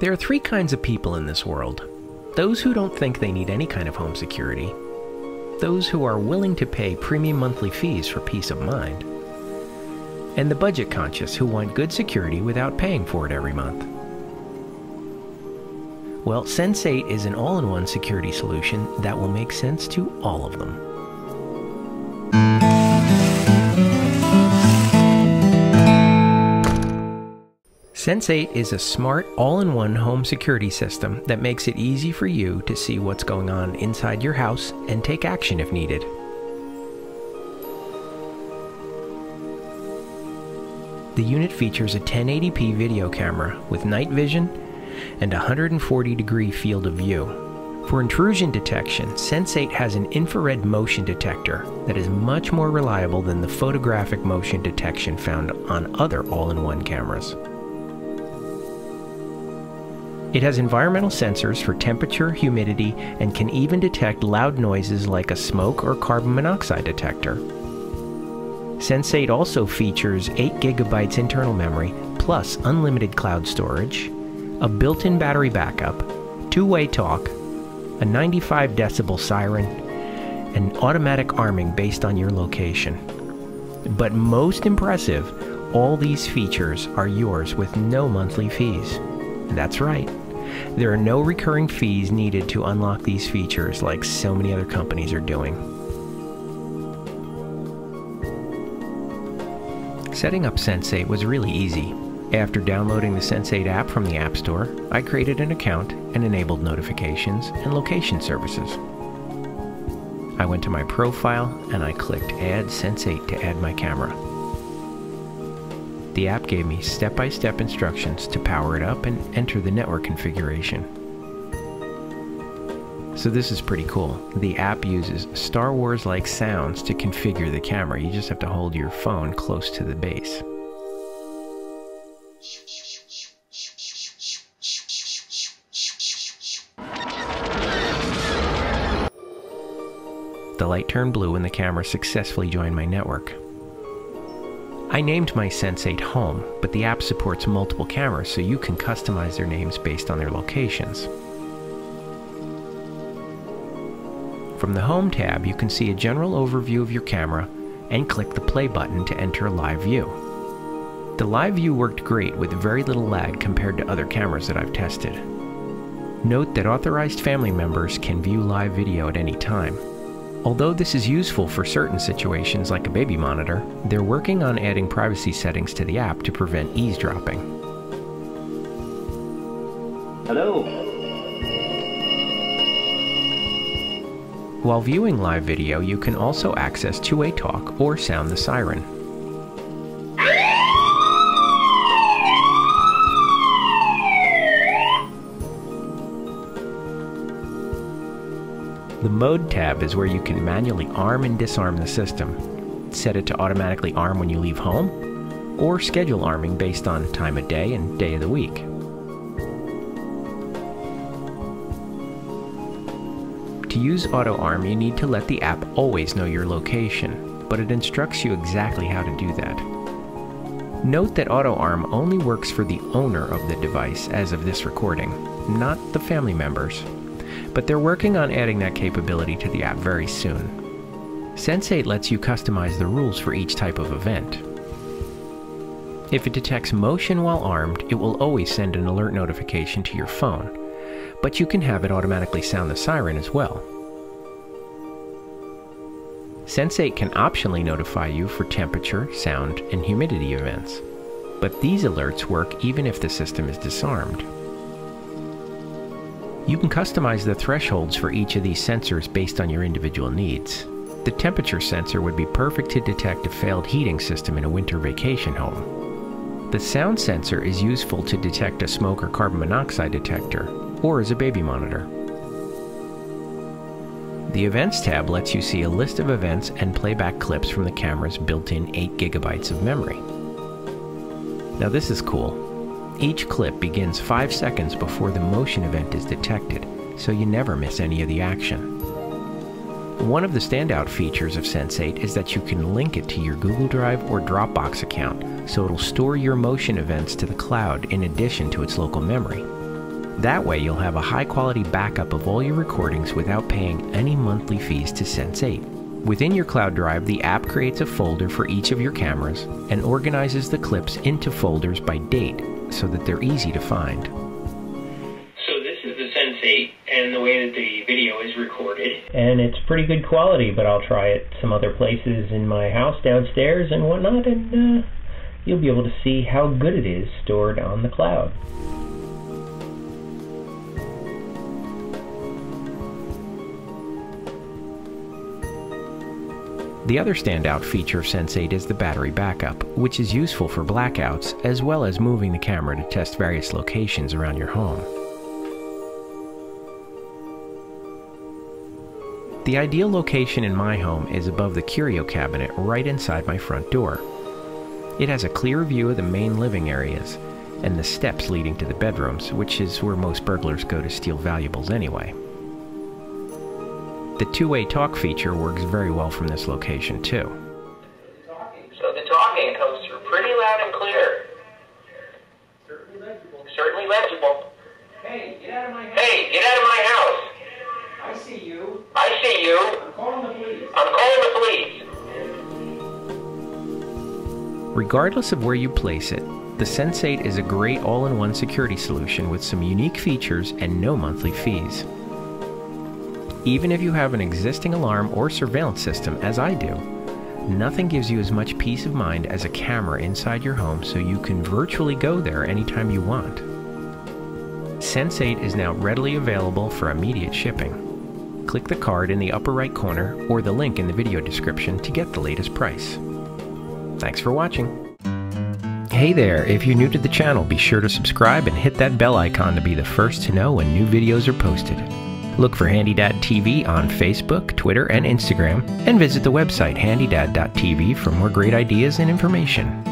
There are three kinds of people in this world. Those who don't think they need any kind of home security, those who are willing to pay premium monthly fees for peace of mind, and the budget conscious who want good security without paying for it every month. Well, SENS8 is an all-in-one security solution that will make sense to all of them. SENS8 is a smart, all-in-one home security system that makes it easy for you to see what's going on inside your house and take action if needed. The unit features a 1080p video camera with night vision and a 140-degree field of view. For intrusion detection, SENS8 has an infrared motion detector that is much more reliable than the photographic motion detection found on other all-in-one cameras. It has environmental sensors for temperature, humidity, and can even detect loud noises like a smoke or carbon monoxide detector. SENS8 also features 8 GB internal memory, plus unlimited cloud storage, a built-in battery backup, two-way talk, a 95 decibel siren, and automatic arming based on your location. But most impressive, all these features are yours with no monthly fees. That's right. There are no recurring fees needed to unlock these features like so many other companies are doing. Setting up SENS8 was really easy. After downloading the SENS8 app from the App Store, I created an account and enabled notifications and location services. I went to my profile and I clicked Add SENS8 to add my camera. The app gave me step-by-step instructions to power it up and enter the network configuration. So this is pretty cool. The app uses Star Wars-like sounds to configure the camera. You just have to hold your phone close to the base. The light turned blue and the camera successfully joined my network. I named my SENS8 Home, but the app supports multiple cameras, so you can customize their names based on their locations. From the Home tab, you can see a general overview of your camera and click the play button to enter a live view. The live view worked great with very little lag compared to other cameras that I've tested. Note that authorized family members can view live video at any time. Although this is useful for certain situations like a baby monitor, they're working on adding privacy settings to the app to prevent eavesdropping. Hello. While viewing live video, you can also access two-way talk or sound the siren. The Mode tab is where you can manually arm and disarm the system. Set it to automatically arm when you leave home, or schedule arming based on time of day and day of the week. To use Auto Arm, you need to let the app always know your location, but it instructs you exactly how to do that. Note that Auto Arm only works for the owner of the device as of this recording, not the family members. But they're working on adding that capability to the app very soon. SENS8 lets you customize the rules for each type of event. If it detects motion while armed, it will always send an alert notification to your phone, but you can have it automatically sound the siren as well. SENS8 can optionally notify you for temperature, sound, and humidity events, but these alerts work even if the system is disarmed. You can customize the thresholds for each of these sensors based on your individual needs. The temperature sensor would be perfect to detect a failed heating system in a winter vacation home. The sound sensor is useful to detect a smoke or carbon monoxide detector, or as a baby monitor. The Events tab lets you see a list of events and playback clips from the camera's built-in 8 GB of memory. Now this is cool. Each clip begins 5 seconds before the motion event is detected, so you never miss any of the action. One of the standout features of SENS8 is that you can link it to your Google Drive or Dropbox account, so it'll store your motion events to the cloud in addition to its local memory. That way you'll have a high-quality backup of all your recordings without paying any monthly fees to SENS8. Within your cloud drive, the app creates a folder for each of your cameras and organizes the clips into folders by date so that they're easy to find. So this is the SENS8 and the way that the video is recorded. And it's pretty good quality, but I'll try it some other places in my house downstairs and whatnot, and you'll be able to see how good it is stored on the cloud. The other standout feature of SENS8 is the battery backup, which is useful for blackouts as well as moving the camera to test various locations around your home. The ideal location in my home is above the curio cabinet right inside my front door. It has a clear view of the main living areas and the steps leading to the bedrooms, which is where most burglars go to steal valuables anyway. The two-way talk feature works very well from this location too. So the talking comes through pretty loud and clear. Certainly legible. Hey, get out of my house. Hey, get out of my house. I see you. I see you. I'm calling the police. I'm calling the police. Regardless of where you place it, the SENS8 is a great all-in-one security solution with some unique features and no monthly fees. Even if you have an existing alarm or surveillance system, as I do, nothing gives you as much peace of mind as a camera inside your home so you can virtually go there anytime you want. SENS8 is now readily available for immediate shipping. Click the card in the upper right corner or the link in the video description to get the latest price. Thanks for watching. Hey there, if you're new to the channel, be sure to subscribe and hit that bell icon to be the first to know when new videos are posted. Look for HandyDadTV on Facebook, Twitter, and Instagram, and visit the website HandyDad.tv for more great ideas and information.